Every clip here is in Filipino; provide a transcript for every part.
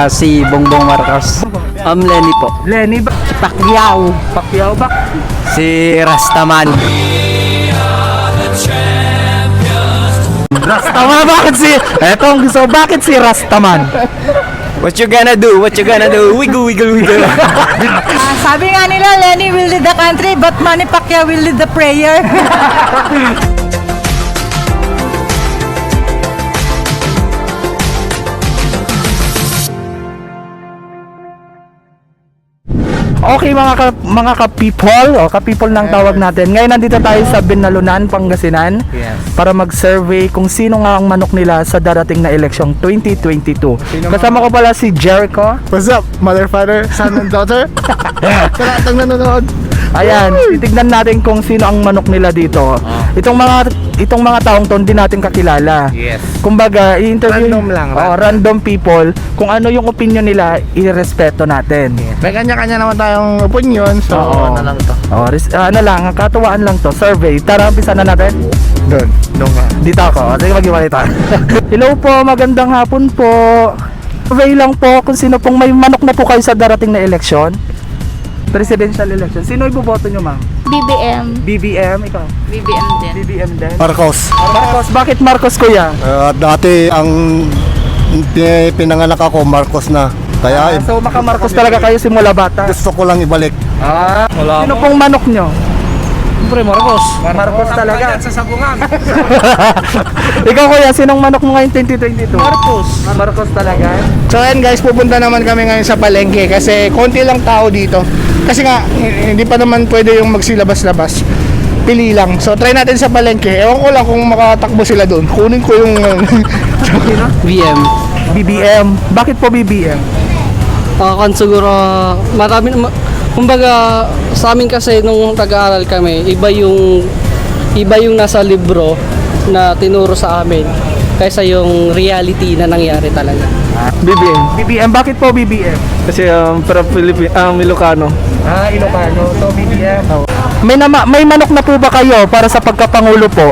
Si Bongbong Marcos. Lenny po. Lenny ba? Si Pacquiao. Pacquiao ba? Si Rastaman. Rastaman, bakit si... Eto ang gusto, bakit si Rastaman? What you gonna do? What you gonna do? Wiggle, wiggle, wiggle. Sabi nga nila, Lenny will lead the country, but Manny Pacquiao will lead the prayer. Okay mga ka-people, o ka-people ng tawag natin. Ngayon nandito tayo sa Binalunan, Pangasinan. Yes. Para mag-survey kung sino nga ang manok nila sa darating na eleksyong 2022. Kasama ko pala si Jericho. What's up, mother, father, son, and daughter? Sa lahat ng nanonood. Ayan, titignan natin kung sino ang manok nila dito. Itong mga taong to hindi natin kakilala. Yes. Kumbaga, i-interview Random lang, random people kung ano yung opinion nila, irespeto natin. May kanya-kanya naman tayong opinion, so Oo. ano lang to. Ano lang, katuwaan lang to, survey. Tara, umpisa na natin. Doon nga. Dito ako, sige mag-iwalay tayo. Hello po, magandang hapon po. Survey lang po kung sino pong may manok na po kayo sa darating na eleksyon. Presidential election. Sino iboboto nyo, ma'am? BBM. BBM, ikaw? BBM din. BBM din. Marcos. Marcos, bakit Marcos, kuya? Dati ang pinanganak ako, Marcos na. Kaya So maka Marcos talaga kayo simula bata. gusto ko lang ibalik. Sino pong manok nyo? Siyempre, Marcos. Marcos talaga. Ikaw, kuya, sinong manok mo ngayon 2022? Marcos. Marcos talaga. So ayan guys, pupunta naman kami ngayon sa palengke kasi konti lang tao dito. Kasi nga, hindi pa naman pwede yung magsilabas-labas. Pili lang. So try natin sa palengke. Ewan ko lang kung makatakbo sila doon. Kunin ko yung... BM. BBM. Bakit po BBM? Kan siguro marami kumbaga sa amin kasi nung nag-aaral kami iba yung nasa libro na tinuro sa amin kaysa yung reality na nangyari talaga. BBM. BBM. Bakit po BBM? Kasi para Ilocano. Ilocano. So BBM. May manok na po ba kayo para sa pagkapangulo po?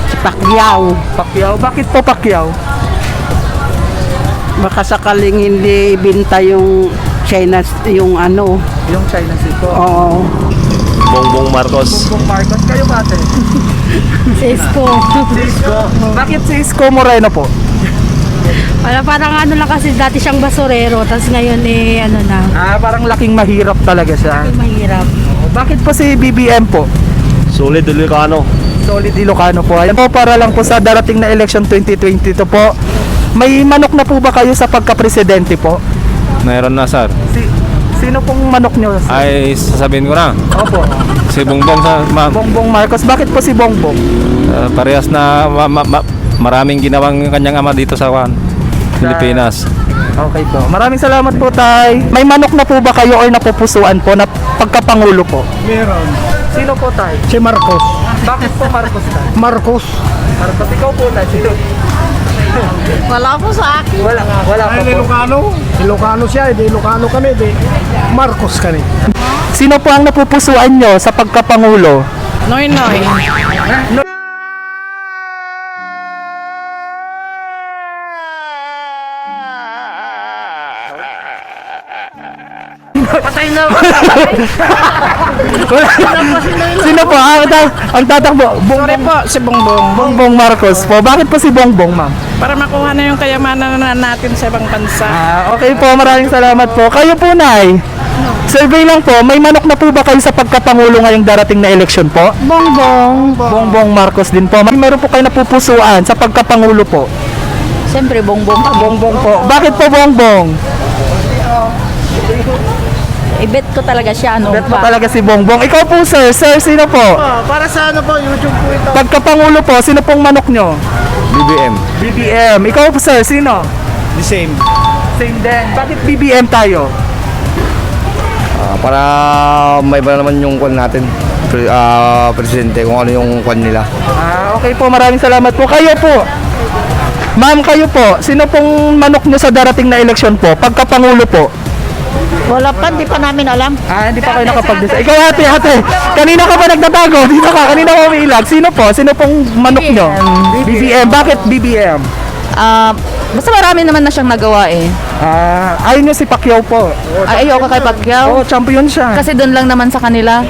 Si Pacquiao. Pacquiao. Bakit po Pacquiao? Baka sakaling hindi ibinta yung China, yung ano. Yung China Sea po. Oo. Bongbong Marcos. Bongbong Marcos. Kayo ba ate? Cisco. Bakit si Isko Moreno po? Parang ano lang kasi dati siyang basurero, tapos ngayon ano na, Parang laking mahirap talaga siya. mahirap. Bakit po si BBM po? Solid Ilocano. Solid Ilocano po. Ayan po, para lang po sa darating na election 2022 po. May manok na po ba kayo sa pagka-presidente po? Meron na, sir. Sino pong manok nyo? Ay, sasabihin ko na. Opo. Si Bongbong, Bongbong Marcos. Bakit po si Bongbong? parehas na maraming ginawang kanyang ama dito sa Pilipinas. Okay po. Maraming salamat po, tay. May manok na po ba kayo or napupusuan po na pagkapangulo po? Meron. Sino po, tay? Si Marcos. Bakit po Marcos, tay? Marcos. Marcos, ikaw po, tay. Sino? Wala po sa akin. Wala po po. Ilocano. Ilocano siya, di Ilocano kami, di Marcos kami. Sino po ang napupusuan nyo sa pagkapangulo? Noy. Patay na. Sino po? Ang tatakbo? Sorry po, si Bongbong. Bongbong Marcos po. Bakit po si Bongbong, ma'am? Para makuha na yung kayamanan natin sa ibang bansa. Okay po, maraming salamat po. Kayo po, Nay. Survey lang po, may manok na po ba kayo sa pagkapangulo ngayong darating na eleksyon po? Bongbong. Bongbong Marcos din po. Meron po kayo napupusuan sa pagkapangulo po? Siyempre, bongbong. Bongbong po. Bakit po Bongbong? I-bet ko talaga siya. Bet mo talaga si Bongbong. Ikaw po, sir. Sir, sino po? Para sa ano po, YouTube po ito. Pagkapangulo po, sino pong manok nyo? BBM. BBM. Ikaw po, sir. Sino? The same. Same din. Bakit BBM tayo? Para may iba naman yung kwan natin. Presidente, kung ano yung kwan nila. Okay po. Maraming salamat po. Kayo po. Ma'am, kayo po. Sino pong manok nyo sa darating na eleksyon po? Pagkapangulo po? Wala pa, di pa namin alam. Hindi pa kayo nakapag-decide. Ikaw, ate. Kanina ka pa nagtatago? Dito ka. Kanina ka umiilag. Sino po? Sino pong manok nyo? BBM. Bakit BBM? Basta marami naman na siyang nagawa eh. Ayaw niyo si Pacquiao po. Ay, ayoko kay Pacquiao. Oh, champion siya. Kasi doon lang naman sa kanila.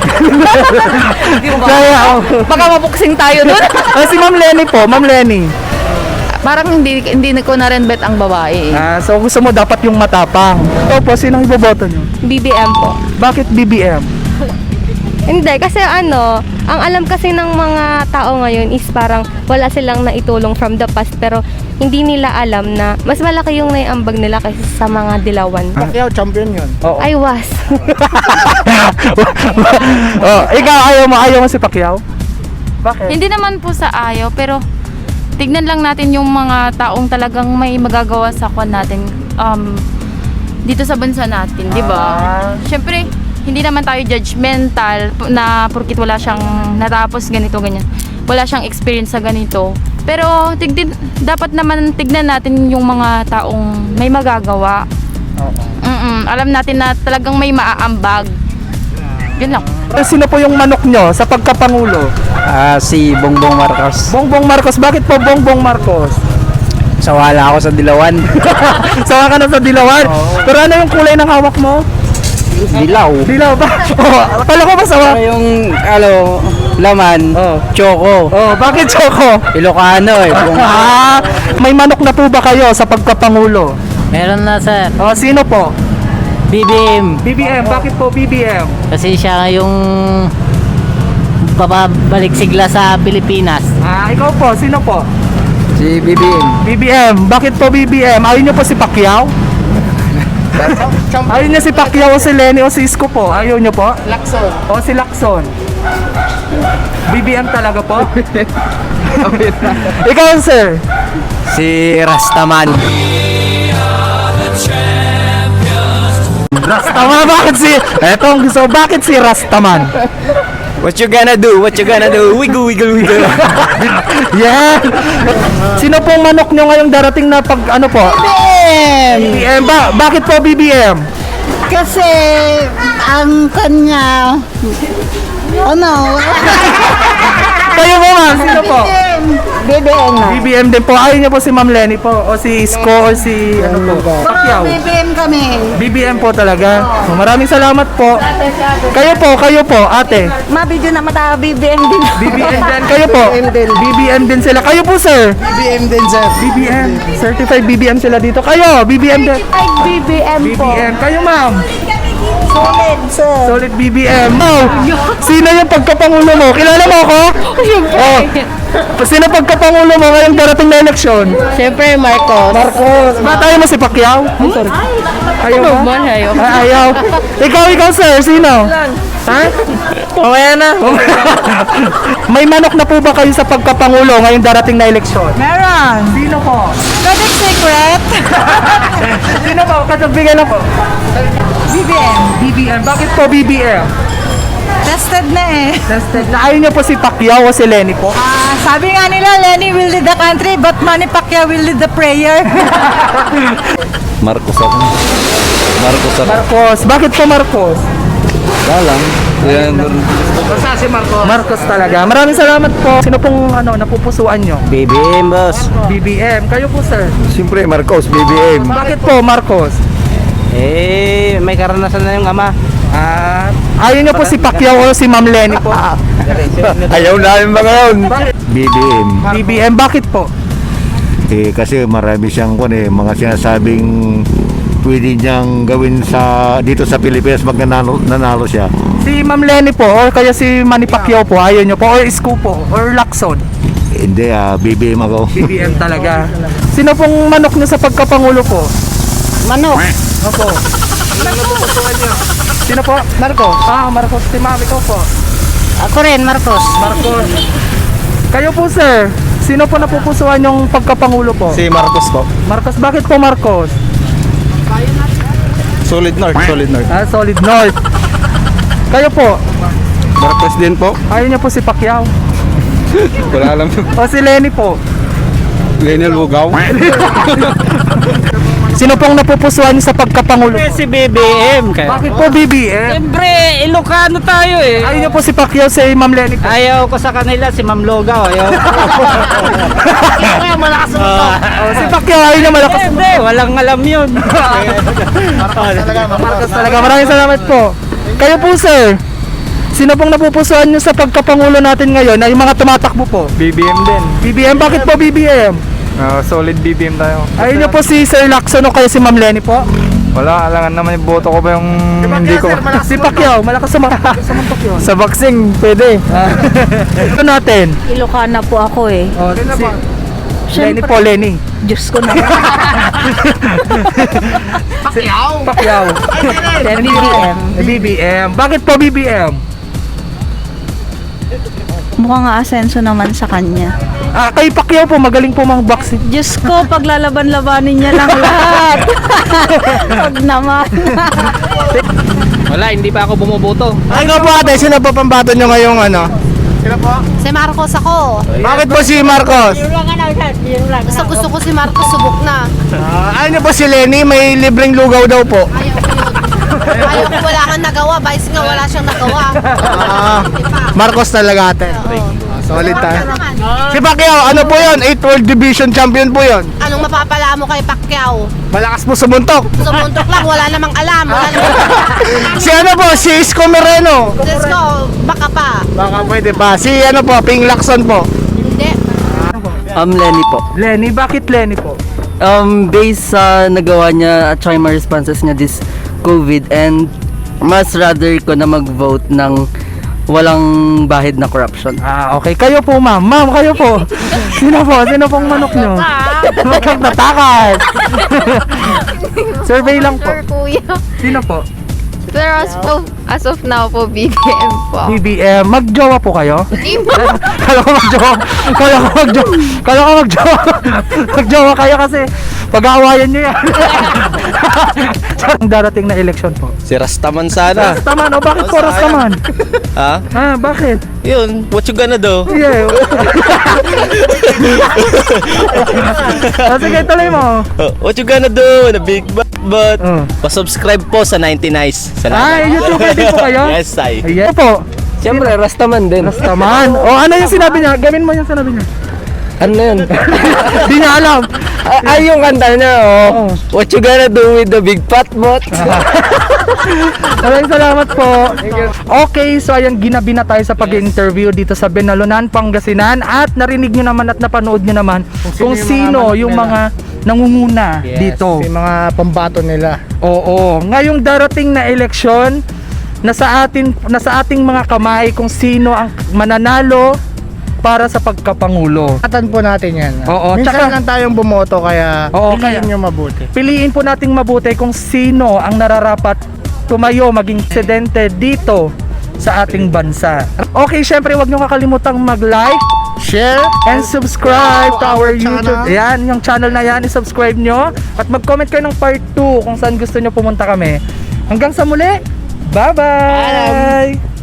Di mo ba? Kaya, Baka mapuksing tayo doon. si Ma'am Lenny po, Ma'am Lenny. Parang hindi ko na rin bet ang babae. So gusto mo dapat yung matapang. Opo, sinong iboboto niyo? BBM po. Bakit BBM? Hindi, kasi ang alam kasi ng mga tao ngayon is parang wala silang naitulong from the past pero hindi nila alam na mas malaki yung naiambag nila kaysa sa mga dilawan. Pacquiao, champion yun. Oo. I was. Ikaw ayaw mo si Pacquiao? Bakit? Hindi naman po sa ayaw, pero tignan lang natin yung mga taong talagang may magagawa sa kwan natin dito sa bansa natin, di ba? Syempre, hindi naman tayo judgmental na porkit wala siyang natapos ganito, ganyan. Wala siyang experience sa ganito. Pero dapat naman tignan natin yung mga taong may magagawa. Alam natin na talagang may maaambag. Yun lang. Sino po yung manok nyo sa pagkapangulo? Si Bongbong Marcos. Bongbong Marcos. Bakit po Bongbong Marcos? Sawala ako sa Dilawan. Sawa ka na sa dilawan. Pero ano yung kulay ng hawak mo? Dilaw. Dilaw ba? Akala ko ba sawa? Yung laman, choco. Bakit Choco? Ilocano eh. May manok na po ba kayo sa pagkapangulo? Meron na sir. Sino po? BBM. BBM. Bakit po BBM? Kasi siya yung babalik sigla sa Pilipinas. Ikaw po. Sino po? Si BBM. BBM. Bakit po BBM? Ayaw niyo po si Pacquiao? Ayaw niyo si Pacquiao o si Lenny o si Isko po? Ayaw niyo po? Lacson. O si Lacson? BBM talaga po? Ikaw sir? Si Rastaman. Rastaman? Bakit si Rastaman? What you gonna do? What you gonna do? Wiggle, wiggle, wiggle. Yeah! Sino pong manok nyo ngayong darating na pag ano po? BBM! Bakit po BBM? Kasi ang kanya, Kayo po ma'am, sino po? BBM na. BBM din po. Ayaw niyo po si Ma'am Lenny po o si Isko o si ano po? Pacquiao. BBM kami. BBM po talaga. Maraming salamat po. Kayo po, ate. Mabidyo na mata, BBM din. BBM din. Kayo po. BBM din sila. Kayo po sir. BBM din, sir. BBM. Certified BBM sila dito. Kayo, BBM din. BBM po. BBM. Kayo ma'am. Solid, sir. Solid BBM. Sino yung pagkapangulo mo? Kilala mo ako? Sino pagkapangulo mo ngayong darating na eleksyon? Siyempre, Marcos. Ba't ayaw mo si Pacquiao? Sorry. Ayaw mo? Ayaw. Ikaw sir, sino? Ha? Mamaya na. May manok na po ba kayo sa pagkapangulo ngayong darating na eleksyon? Meron. Sino po? Project Secret. Sino po? Kasagbigay lang po. BBM. BBM. Bakit po BBM? Tested na eh. Tested na. Ayaw niyo po si Pacquiao o si Lenny po? Sabi nga nila, Lenny will lead the country, but Manny Pacquiao will lead the prayer. Marcos ako. Marcos. Bakit po Marcos? Wala lang. Yan. Basta si Marcos. Marcos talaga. Maraming salamat po. Sino pong napupusuan nyo? BBM boss. BBM. Kayo po sir. Siyempre, Marcos, BBM. Bakit po Marcos? May karanasan na yung ama. Ayaw niyo po si Pacquiao o si Ma'am Lenny po? Ayaw namin mga yun. BBM. BBM. Bakit po? Kasi marami siyang mga sinasabing pwede niyang gawin dito sa Pilipinas nanalo siya. Si Ma'am Lenny po or kaya si Manny Pacquiao po, ayaw niyo po, or Isko po or Lacson? Hindi, BBM ako. BBM talaga. Sino pong manok niyo sa pagkapangulo po? Manok. Opo. Sino napupusuan niyo? Sino po? Marcos. Marcos. Si Ma'am, ikaw po. Ako rin, Marcos. Marcos. Kayo po sir, sino po napupusuan yung pagkapangulo po? Si Marcos po. Marcos, bakit po Marcos? Solid North. Solid North. Kayo po, Marcos din po. ayaw niyo po si Pacquiao? Wala lang po. O si Lenny po? Lenny Lugaw. Sino pong napupusuan niyo sa pagkapangulo po? Si BBM. Bakit po BBM? Siyempre, Ilocano tayo eh. Ayaw niyo po si Pacquiao, si Ma'am Lenny po. Ayaw ko sa kanila, si Ma'am Logaw. Ayaw ko. Malakas mo to. Si Pacquiao, ayaw niya malakas. Hindi, walang alam yun. Marcos talaga. Maraming salamat po. Kayo po, sir. Sino pong napupusuan niyo sa pagkapangulo natin ngayon ay mga tumatakbo po? BBM din. BBM, bakit po BBM? Solid BBM tayo. Ayun niyo po si Sir Lacson o kaya si Ma'am Lenny po? Wala, alangan naman yung boto ko ba yung hindi ko. Si Pacquiao, malakas sa Pacquiao. Sa boxing, pwede. Ito natin. Ilocana po ako eh. Lenny po, Lenny. Diyos ko na. Pacquiao. BBM. BBM. Bakit po BBM? Mukhang aasenso naman sa kanya. Kay Pacquiao po, magaling po mga boxing. Diyos ko, paglalaban-labanin niya lang lahat. Huwag naman. Wala, hindi pa ako bumuboto. Ay nga po ate, sino po pambato nyo ngayong ano? Si Marcos ako. Bakit po si Marcos? Gusto ko si Marcos, subok na. Ayaw niyo po si Lenny, may libreng lugaw daw po. Ayaw ko, wala kang nagawa. Vice nga, wala siyang nagawa. Marcos talaga ate. Solid tayo. Si Pacquiao, ano po yun? 8 World Division Champion po yun. Anong mapapala mo kay Pacquiao? Malakas po sumuntok. Sumuntok lang, wala namang alam. Wala namang Si ano po, si Isko Moreno. Let's go, baka pa. Baka pwede pa. Si ano po, Ping Lacson po. Hindi. Lenny po. Lenny, bakit Lenny po? Based sa nagawa niya at saka yung mga responses niya this COVID and mas rather ko na mag-vote ng walang bahid na corruption. Okay. Kayo po, ma'am. Ma'am, kayo po. Sino po? Sino pong manok nyo? Huwag kang tatakas. Survey lang po. Kuya. Sino po? Pero as of now po, BBM po. BBM. Magjowa po kayo? Kala ko magjowa. Magjowa kayo kasi pag-aawayan nyo yan. Ang darating na election po. Si Rastaman sana. Rastaman. O bakit po Rastaman? Ha? Bakit? Yun, what you gonna do? Yeah. Sige, tuloy mo. What you gonna do? The big but pa-subscribe po sa 90 Nice. YouTube pwede po kayo? Yes, ay. Ayan po. Siyempre, Rastaman din. Rastaman. Ano yung sinabi niya? Gawin mo yung sinabi niya. Ano yun? Di niya alam. Ay, yung kanta niya, What you gonna do with the big fat bot? Maraming salamat po. Okay, so ayan, ginabi na tayo sa pag-interview dito sa Binalunan, Pangasinan. At narinig nyo naman at napanood nyo naman kung sino yung mga nangunguna dito. Yung mga pambato nila. Oo, ngayong darating na eleksyon, nasa ating mga kamay kung sino ang mananalo para sa pagkapangulo. Atan po natin yan. Oo, Minsan tsaka- lang tayong bumoto kaya kaya- piliin nyo mabuti. Piliin po nating mabuti kung sino ang nararapat tumayo maging presidente dito sa ating bansa. Okay, syempre wag nyo kakalimutang mag-like, Share and subscribe to our channel. YouTube. Ayan, yung channel na yan, i-subscribe nyo. At mag-comment kayo ng part 2 kung saan gusto nyo pumunta kami. Hanggang sa muli, bye-bye!